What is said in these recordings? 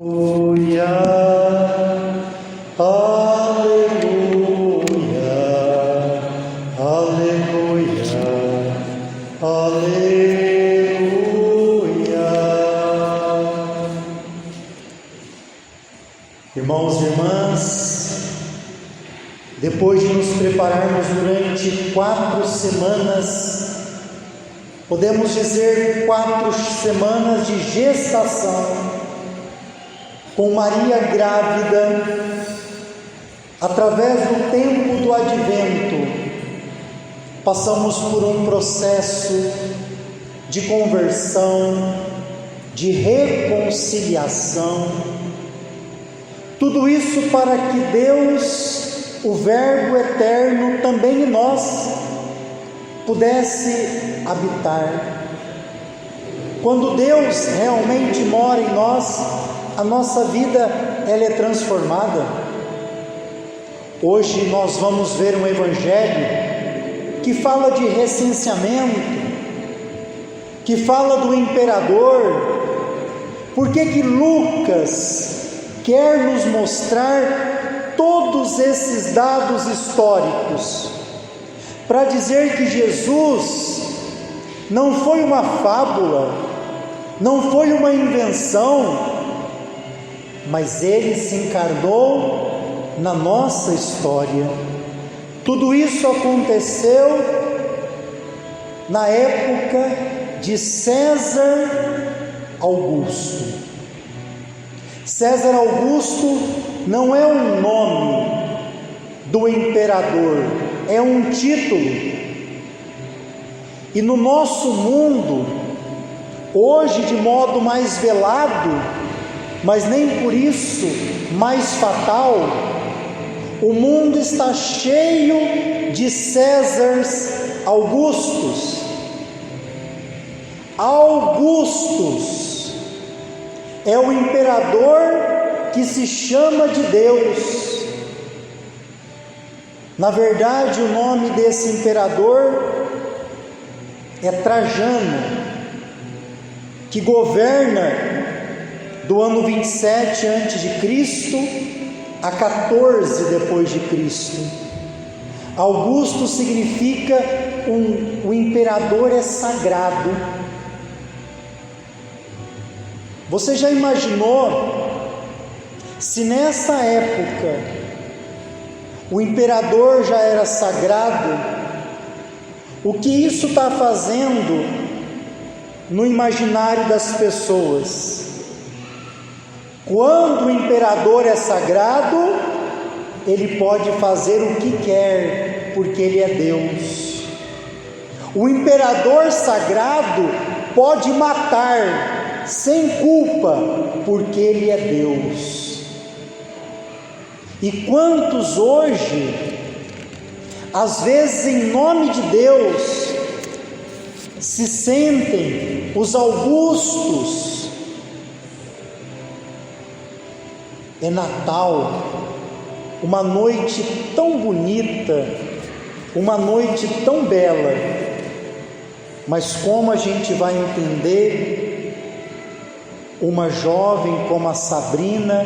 Aleluia, aleluia, aleluia, aleluia. Irmãos e irmãs, depois de nos prepararmos durante 4 semanas, podemos dizer 4 semanas de gestação, com Maria grávida, através do tempo do advento, passamos por um processo de conversão, de reconciliação, tudo isso para que Deus, o Verbo eterno, também em nós, pudesse habitar. Quando Deus realmente mora em nós, a nossa vida ela é transformada. Hoje nós vamos ver um evangelho que fala de recenseamento, que fala do imperador. Por que Lucas quer nos mostrar todos esses dados históricos? Para dizer que Jesus não foi uma fábula, não foi uma invenção, mas Ele se encarnou na nossa história. Tudo isso aconteceu na época de César Augusto. César Augusto não é um nome do imperador, é um título. E no nosso mundo, hoje de modo mais velado, mas nem por isso mais fatal, o mundo está cheio de Césares Augustos. Augustus é o imperador que se chama de Deus. Na verdade, o nome desse imperador é Trajano, que governa do ano 27 a.C. a 14 depois de Cristo. Augusto significa o imperador é sagrado. Você já imaginou se nessa época o imperador já era sagrado? O que isso está fazendo no imaginário das pessoas? Quando o imperador é sagrado, ele pode fazer o que quer, porque ele é Deus. O imperador sagrado pode matar sem culpa, porque ele é Deus. E quantos hoje, às vezes em nome de Deus, se sentem os Augustos? É Natal, uma noite tão bonita, uma noite tão bela, mas como a gente vai entender uma jovem como a Sabrina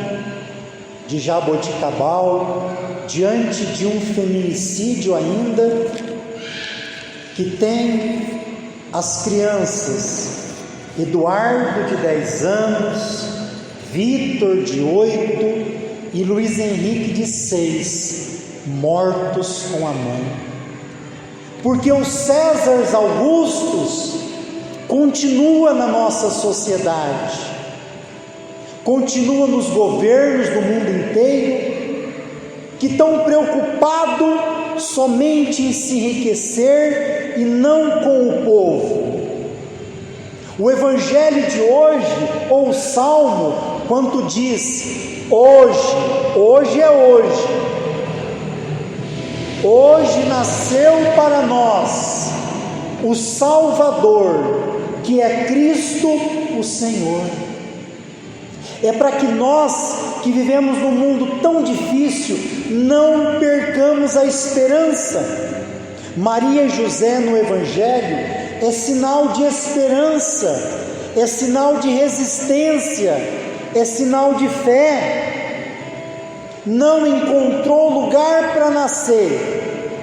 de Jaboticabal, diante de um feminicídio ainda, que tem as crianças Eduardo de 10 anos, Vitor de 8 e Luiz Henrique de 6, mortos com a mãe. Porque os Césares Augustos continua na nossa sociedade, continua nos governos do mundo inteiro, que estão preocupados somente em se enriquecer e não com o povo. O evangelho de hoje, ou o salmo, quando diz hoje é hoje, hoje nasceu para nós o Salvador, que é Cristo o Senhor. É para que nós, que vivemos num mundo tão difícil, não percamos a esperança. Maria e José no evangelho é sinal de esperança, é sinal de resistência, é sinal de fé. Não encontrou lugar para nascer,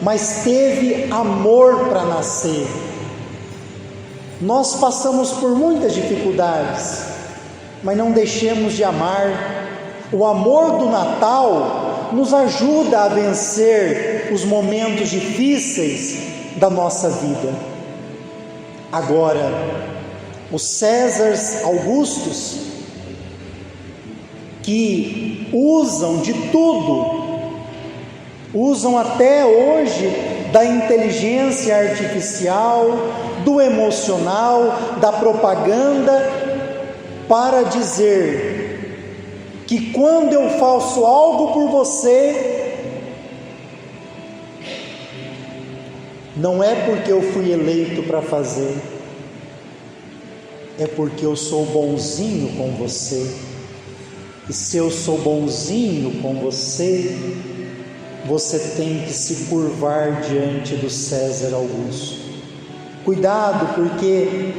mas teve amor para nascer. Nós passamos por muitas dificuldades, mas não deixemos de amar. O amor do Natal nos ajuda a vencer os momentos difíceis da nossa vida. Agora, os Césares Augustos, que usam de tudo, usam até hoje da inteligência artificial, do emocional, da propaganda, para dizer que quando eu faço algo por você, não é porque eu fui eleito para fazer, é porque eu sou bonzinho com você. E se eu sou bonzinho com você, você tem que se curvar diante do César Augusto. Cuidado, porque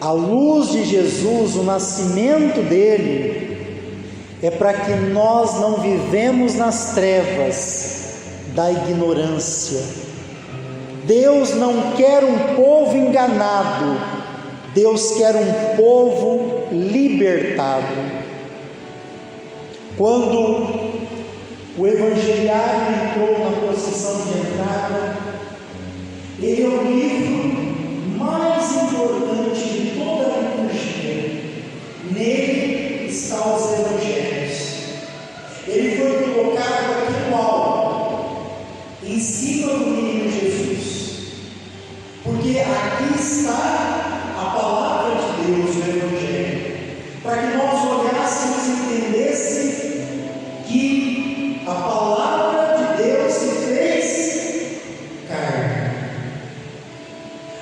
a luz de Jesus, o nascimento dele, é para que nós não vivemos nas trevas da ignorância. Deus não quer um povo enganado, Deus quer um povo libertado. Quando o evangeliário entrou na procissão de entrada, ele é o livro mais importante de toda a liturgia. Nele estão os evangelhos. Ele foi colocado aqui no alto, em cima do menino Jesus, porque aqui está a palavra de Deus, o evangelho, para que nós olhássemos e entendêssemos que a palavra de Deus se fez carne.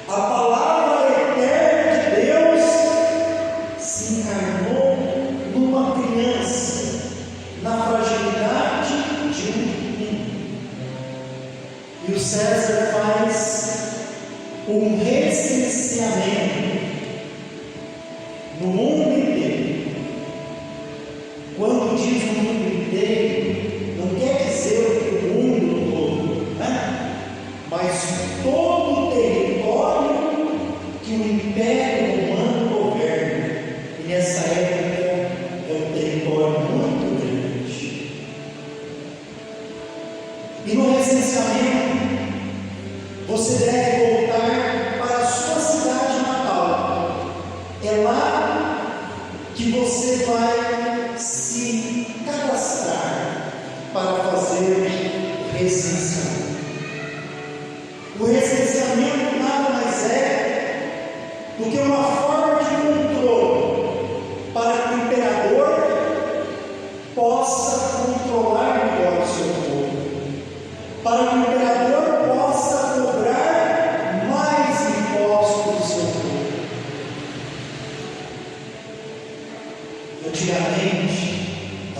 A palavra eterna de Deus se encarnou numa criança, na fragilidade de um menino. E o César faz um recenseamento no mundo inteiro. Quando diz o mundo inteiro, não quer dizer o mundo todo, né? Mas todo o território que o Império Romano governa. E nessa época é um território muito grande. E no recenseamento, você deve voltar para a sua cidade natal. É lá que você vai se cadastrar para fazer recenseamento. O recenseamento nada mais é do que uma forma de controle para que o imperador possa controlar melhor o seu povo, para que o imperador possa cobrar mais impostos do seu povo. Antigamente,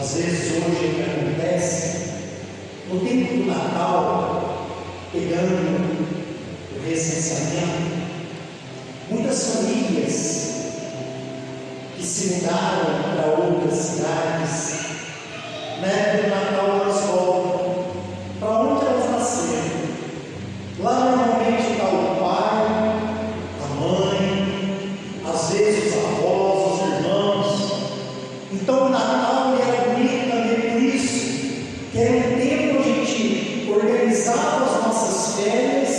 às vezes hoje é o que acontece, no tempo do Natal, pegando o recenseamento, muitas famílias que se mudaram para outras cidades, na época do Natal elas voltam para onde elas nasceram. Lá normalmente está o pai, a mãe, às vezes os avós, os irmãos. Então o Natal era bonito também por isso, que era um tempo onde a gente organizava as nossas férias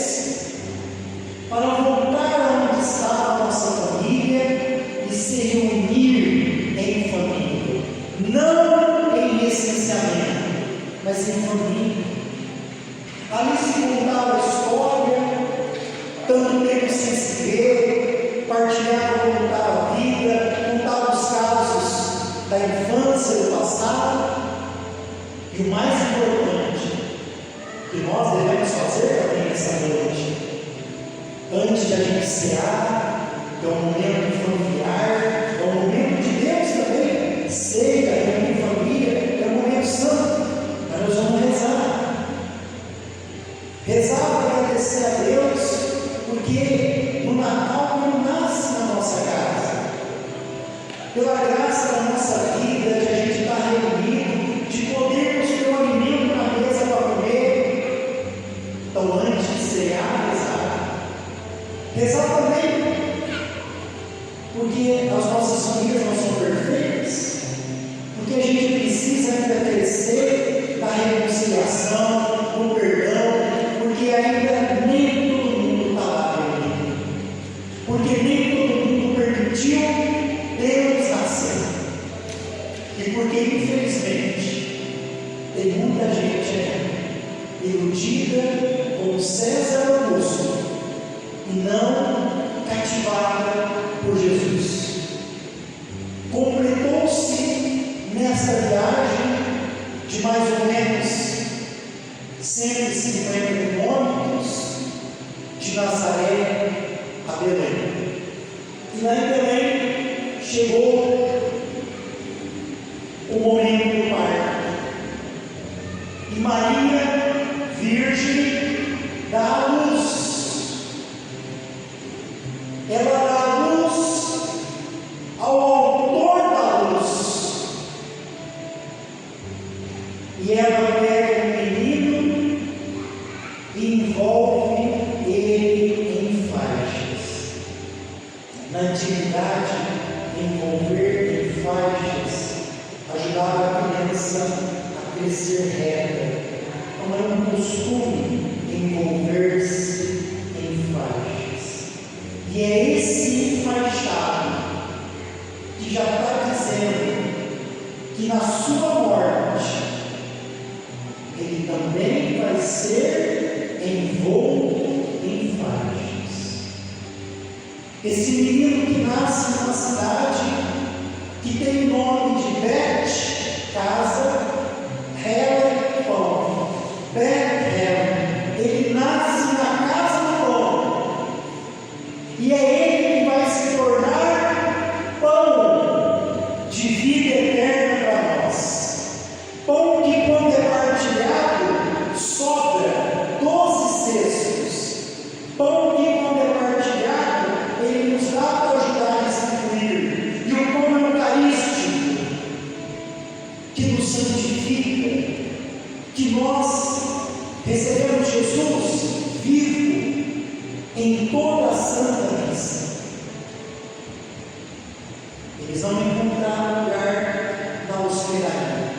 para voltar onde estava a nossa família e se reunir em família, não em recenseamento, mas em família. Ali se contava a história, tanto tempo sem se ver, partilhava, contava a vida, contava os casos da infância, do passado. E o mais importante que nós devemos fazer também nessa noite, antes de a gente cear, que é um momento familiar, é um momento de Deus também, ceia, reunião em família, é um momento santo, mas nós vamos rezar. Rezar para agradecer a Deus, porque no Natal Ele nasce na nossa casa, pela graça da nossa E porque, infelizmente, tem muita gente iludida com César Augusto e não cativada por Jesus. Completou-se nesta viagem de mais ou menos 150 quilômetros de Nazaré a Belém. E lá em Belém chegou o momento do parto. E Maria, virgem, dá à luz. Ela dá à luz ao autor da luz. E ela pega o menino e envolve ele em faixas. Na antiguidade, envolver em faixas ajudava a criança a crescer reta. Não é um costume envolver-se em faixas. E é esse enfaixado que já está dizendo que na sua morte ele também vai ser envolto em faixas. Esse menino que nasce numa cidade que tem o nome de Bet, casa, Hel, pão. Bethel, ele nasce na casa do pão. E é ele que vai se tornar pão de vida eterna para nós. Pão que, quando é partilhado, sobra 12 cestos. Pão que, quando é partilhado, ele nos dá para ajudar a distribuir. E o pão eucarístico, que nos santifica, que nós recebemos Jesus vivo em toda a Santa Missa. Eles vão encontrar lugar na hospedaria.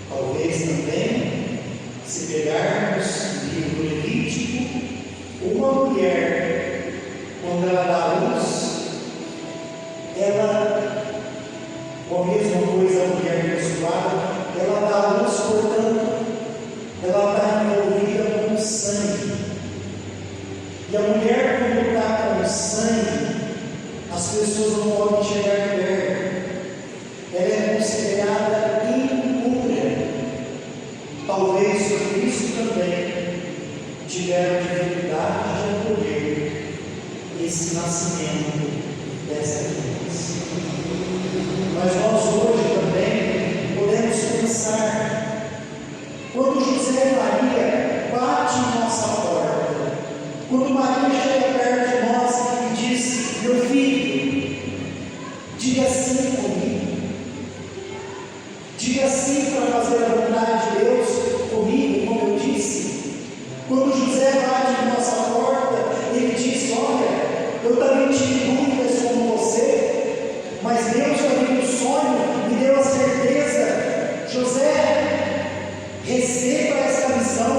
Talvez também, se pegarmos o livro Levítico, uma mulher, quando ela dá à luz, ela, ou a mesma coisa a mulher menstruada, ela dá à luz, portanto, ela está envolvida com sangue. E a mulher, quando está com sangue, as pessoas não podem chegar perto. Ela é considerada impura. Talvez por isso também tiveram dificuldade de acolher esse nascimento dessa criança. Mas nós hoje também podemos pensar, quando José e Maria batem em nossa porta, quando Maria chega perto de nós e diz: meu filho, diga sim comigo, diga sim para fazer a vontade de Deus comigo, como eu disse. Quando José bate em nossa porta, ele diz: olha, eu também tive dúvidas como você, mas Deus também no sonho me deu a certeza. José, receba essa missão,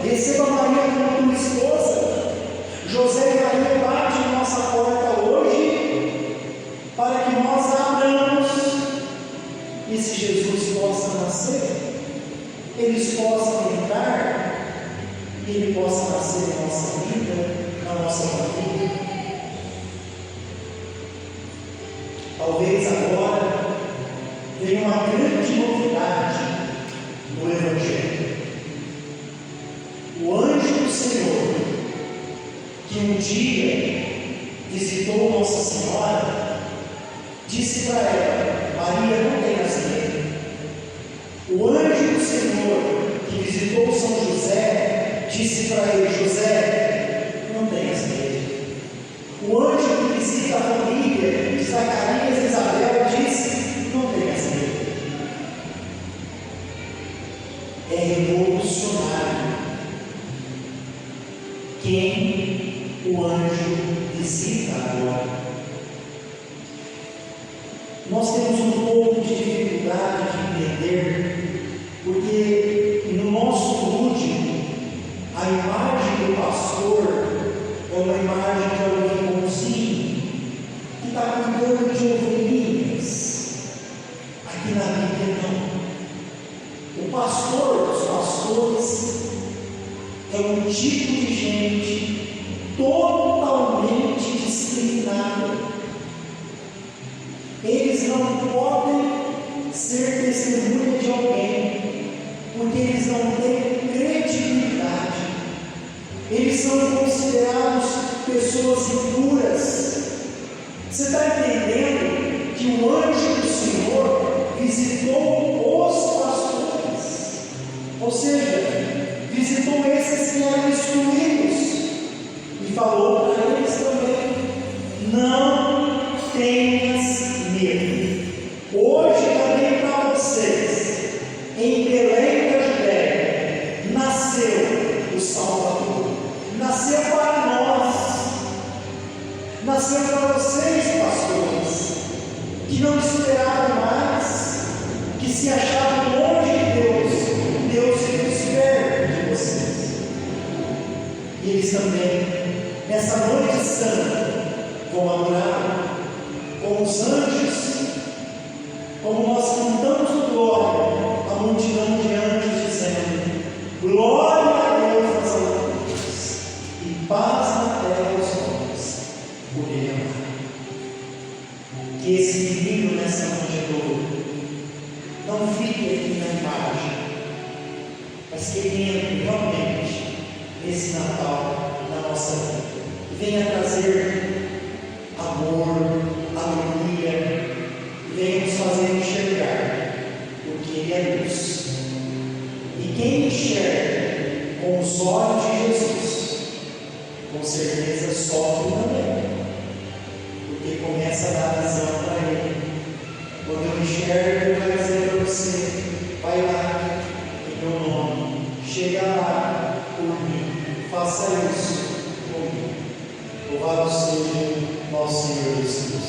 receba Maria como tua esposa. José e Maria batem em nossa porta hoje, para que nós abramos, e se Jesus possa nascer, eles possam entrar, e Ele possa nascer em nossa vida, na nossa família. Talvez agora venha uma grande novidade no Evangelho. O anjo do Senhor, que um dia visitou Nossa Senhora, disse para ela: Maria, não tenhas medo. O anjo do Senhor, que visitou São José, disse para ele: José, não tenhas medo. O anjo que visita a família de Zacarias e Isabel disse: não tenhas medo. É revolucionário quem o anjo visita agora. Nós temos um pouco de dificuldade de entender, porque no nosso último, a imagem do pastor é uma imagem de alguém bonzinho, que está cuidando de ovelhinhas. Aqui na Bíblia não. O pastor, os pastores, é um tipo de gente totalmente discriminada. Eles não podem ser testemunha de alguém, porque eles não têm credibilidade. Eles são considerados pessoas impuras. Você está entendendo que o anjo do Senhor visitou os pastores, ou seja, visitou esses que eram excluídos e falou para eles também: não tenhas medo. Hoje também para vocês, em Belém da Judéia, nasceu o Salvador, nasceu para nós, nasceu para vocês, pastores, que não esperavam mais, que se achavam longe de Deus. Deus ficou perto de vocês. E eles também, nessa noite santa, vão adorar com os anjos, como nós cantamos no glória, a multidão de anjos dizendo: glória a Deus nas alturas e paz na terra aos homens por Ele amado. Que esse menino nessa manjedoura não fique aqui na imagem, mas que ele entre realmente nesse Natal na nossa vida e venha trazer amor, alegria, e venha nos fazer enxergar, porque Ele é luz. E quem enxerga com os olhos de Jesus, com certeza sofre também, porque começa a dar visão para Ele. Quando eu enxergo, Ele vai dizer para você: vai lá, em meu nome, chega lá por mim, faça isso comigo. Louvado seja nosso Senhor Jesus.